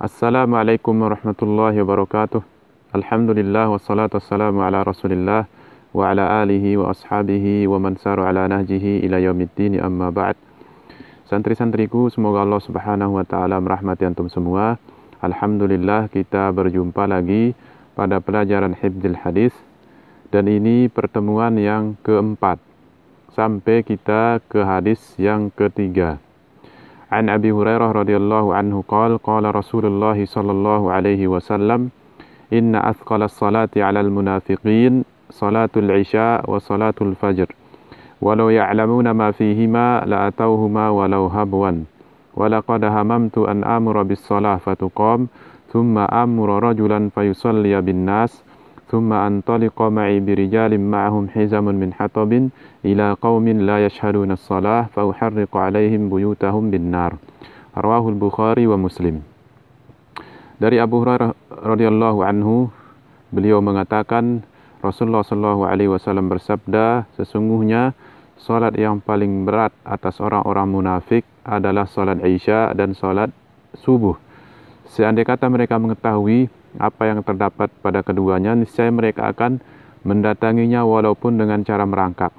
Assalamualaikum warahmatullahi wabarakatuh. Alhamdulillah wassalatu wassalamu ala Rasulillah wa ala alihi wa ashabihi wa man saru ala nahjihi ila yaumiddin, amma ba'd. Santri-santriku, semoga Allah Subhanahu wa taala merahmati antum semua. Alhamdulillah kita berjumpa lagi pada pelajaran Hifdzul Hadis, dan ini pertemuan yang keempat sampai kita ke hadis yang ketiga. An Abi Hurairah radhiyallahu anhu qala Rasulullah sallallahu alaihi wasallam, inna athqalas salati 'alal munafiqin salatul isya wa salatul fajr walau ya'lamuna ma fihima la atawhuma walau habwan wa laqad hamamtu an amura bis salah fatuqam thumma amura rajulan fayusalliya bin nas thumma antaliqa ma'i birijalin ma'ahum hizamun min hatabin ila qaumin la yashhaduna as-salah fa uharriqu alaihim buyutahum bin nar. Rawahul Bukhari wa Muslim. Dari Abu Hurairah radhiyallahu anhu, beliau mengatakan Rasulullah sallallahu alaihi wasallam bersabda, sesungguhnya salat yang paling berat atas orang-orang munafik adalah salat Isya dan salat subuh. Seandai kata mereka mengetahui apa yang terdapat pada keduanya, niscaya mereka akan mendatanginya walaupun dengan cara merangkak.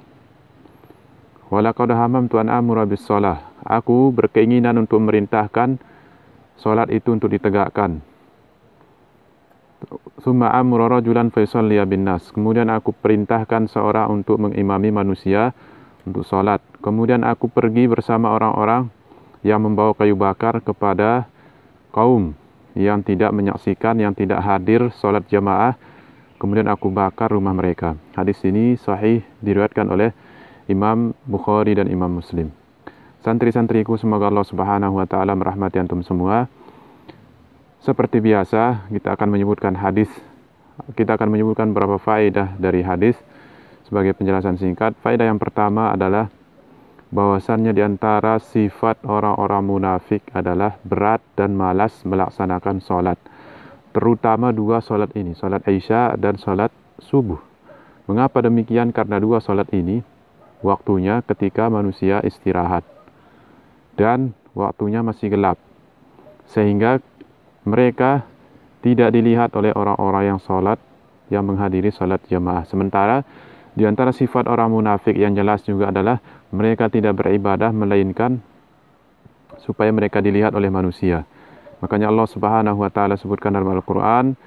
Walaqad hamamtu an amura bis shalah. Aku berkeinginan untuk merintahkan salat itu untuk ditegakkan. Summa amura rajulan fa yusalliya bin nas. Kemudian aku perintahkan seorang untuk mengimami manusia untuk salat. Kemudian aku pergi bersama orang-orang yang membawa kayu bakar kepada kaum yang tidak menyaksikan, yang tidak hadir salat jamaah, kemudian aku bakar rumah mereka. Hadis ini sahih, diriwayatkan oleh Imam Bukhari dan Imam Muslim. Santri-santriku, semoga Allah Subhanahu wa taala merahmati antum semua. Seperti biasa, kita akan menyebutkan hadis. Kita akan menyebutkan beberapa faedah dari hadis sebagai penjelasan singkat. Faedah yang pertama adalah bahwasannya di antara sifat orang-orang munafik adalah berat dan malas melaksanakan sholat. Terutama dua sholat ini, sholat Isya dan sholat subuh. Mengapa demikian? Karena dua sholat ini waktunya ketika manusia istirahat dan waktunya masih gelap, sehingga mereka tidak dilihat oleh orang-orang yang sholat, yang menghadiri sholat jamaah. Sementara di antara sifat orang munafik yang jelas juga adalah mereka tidak beribadah melainkan supaya mereka dilihat oleh manusia. Makanya Allah Subhanahu wa taala sebutkan dalam Al-Qur'an,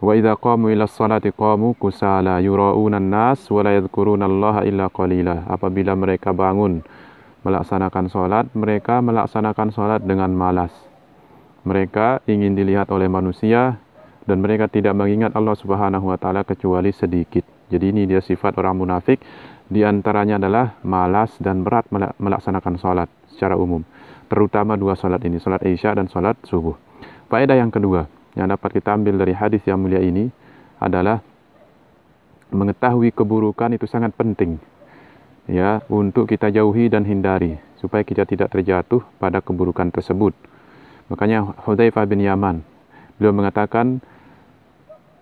wa idza qamu ila sholati qamu kusala yura'unan nas wa la yadhkurunallaha illa qalila. Apabila mereka bangun melaksanakan salat, mereka melaksanakan salat dengan malas. Mereka ingin dilihat oleh manusia dan mereka tidak mengingat Allah Subhanahu wa taala kecuali sedikit. Jadi ini dia sifat orang munafik, di antaranya adalah malas dan berat melaksanakan salat secara umum. Terutama dua salat ini, salat Isya dan salat subuh. Faedah yang kedua yang dapat kita ambil dari hadis yang mulia ini adalah mengetahui keburukan itu sangat penting, ya, untuk kita jauhi dan hindari supaya kita tidak terjatuh pada keburukan tersebut. Makanya Hudzaifah bin Yaman, beliau mengatakan,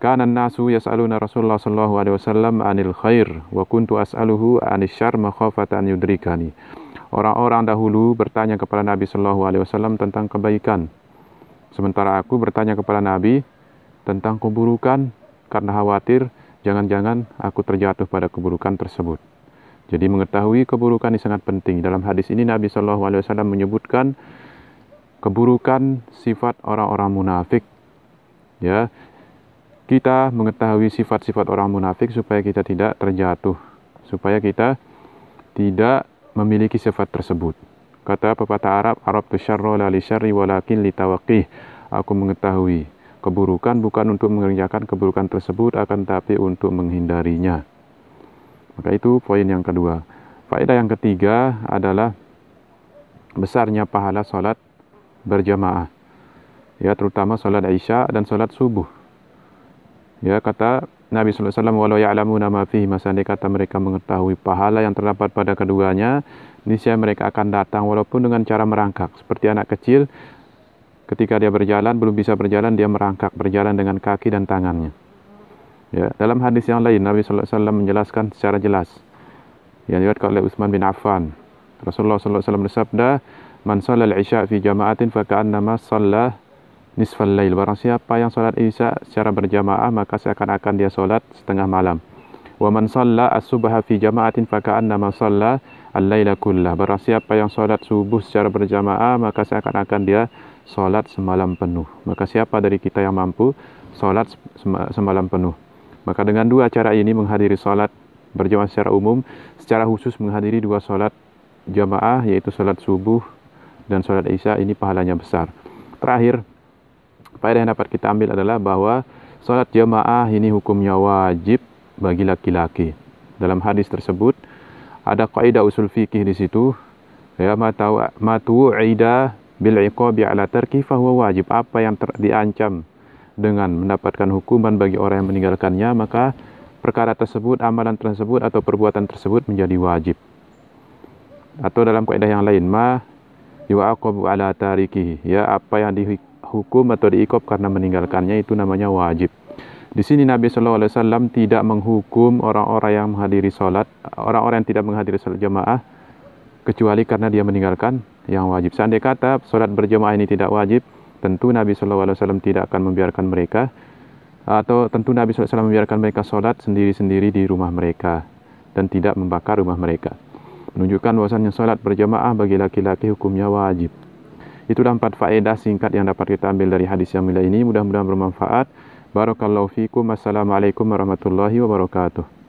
kana an-nasu yas'aluna Rasulullah sallallahu alaihi wasallam 'anil khair wa kuntu as'aluhu 'anil syarr makhafata an yudrikani. Orang-orang dahulu bertanya kepada Nabi sallallahu alaihi wasallam tentang kebaikan, sementara aku bertanya kepada Nabi tentang keburukan karena khawatir jangan-jangan aku terjatuh pada keburukan tersebut. Jadi mengetahui keburukan ini sangat penting. Dalam hadis ini Nabi sallallahu alaihi wasallam menyebutkan keburukan sifat orang-orang munafik, ya. Kita mengetahui sifat-sifat orang munafik supaya kita tidak terjatuh, supaya kita tidak memiliki sifat tersebut. Kata pepatah Arab, Arabtu syarra la li syarri walakin li tawaqqih. Aku mengetahui keburukan bukan untuk mengerjakan keburukan tersebut, akan tapi untuk menghindarinya. Maka itu poin yang kedua. Faedah yang ketiga adalah besarnya pahala salat berjamaah, ya, terutama salat Isya dan salat subuh. Ya, kata Nabi sallallahu alaihi wasallam, walau ya'lamuna ma fihi, masandai kata mereka mengetahui pahala yang terdapat pada keduanya, niscaya mereka akan datang walaupun dengan cara merangkak. Seperti anak kecil ketika dia berjalan, belum bisa berjalan, dia merangkak, berjalan dengan kaki dan tangannya. Ya, dalam hadis yang lain Nabi sallallahu alaihi wasallam menjelaskan secara jelas, yang diriwayatkan oleh Utsman bin Affan. Rasulullah sallallahu alaihi wasallam bersabda, man shallal isya fi jama'atin fa ka'annama shalla nisfal lail. Barang siapa yang solat isya secara berjamaah, maka seakan-akan dia solat setengah malam. Wa man shalla as-subha fi jama'atin faka'annama shalla al-laila kullah. Barang siapa yang solat subuh secara berjamaah, maka seakan-akan dia solat semalam penuh. Maka siapa dari kita yang mampu solat semalam penuh? Maka dengan dua cara ini, menghadiri solat berjamaah secara umum, secara khusus menghadiri dua solat jamaah, yaitu solat subuh dan solat isya, ini pahalanya besar. Terakhir, faedah yang dapat kita ambil adalah bahwa solat jamaah ini hukumnya wajib bagi laki-laki. Dalam hadis tersebut ada kaidah usul fikih di situ, ya, matu'ida bil iqabi ala tarki fa huwa wajib. Apa yang diancam dengan mendapatkan hukuman bagi orang yang meninggalkannya, maka perkara tersebut, amalan tersebut atau perbuatan tersebut menjadi wajib. Atau dalam kaidah yang lain, ma yu'aqabu ala tarikihi, ya, apa yang dihukum atau diiqab karena meninggalkannya itu namanya wajib. Di sini Nabi SAW tidak menghukum orang-orang yang menghadiri sholat, orang-orang yang tidak menghadiri sholat jamaah, kecuali karena dia meninggalkan yang wajib. Seandainya kata sholat berjamaah ini tidak wajib, tentu Nabi SAW tidak akan membiarkan mereka, atau tentu Nabi SAW membiarkan mereka sholat sendiri-sendiri di rumah mereka, dan tidak membakar rumah mereka. Menunjukkan bahwasannya sholat berjamaah bagi laki-laki hukumnya wajib. Itulah 4 faedah singkat yang dapat kita ambil dari hadis yang mulia ini. Mudah-mudahan bermanfaat. Barakallahu fikum. Assalamualaikum warahmatullahi wabarakatuh.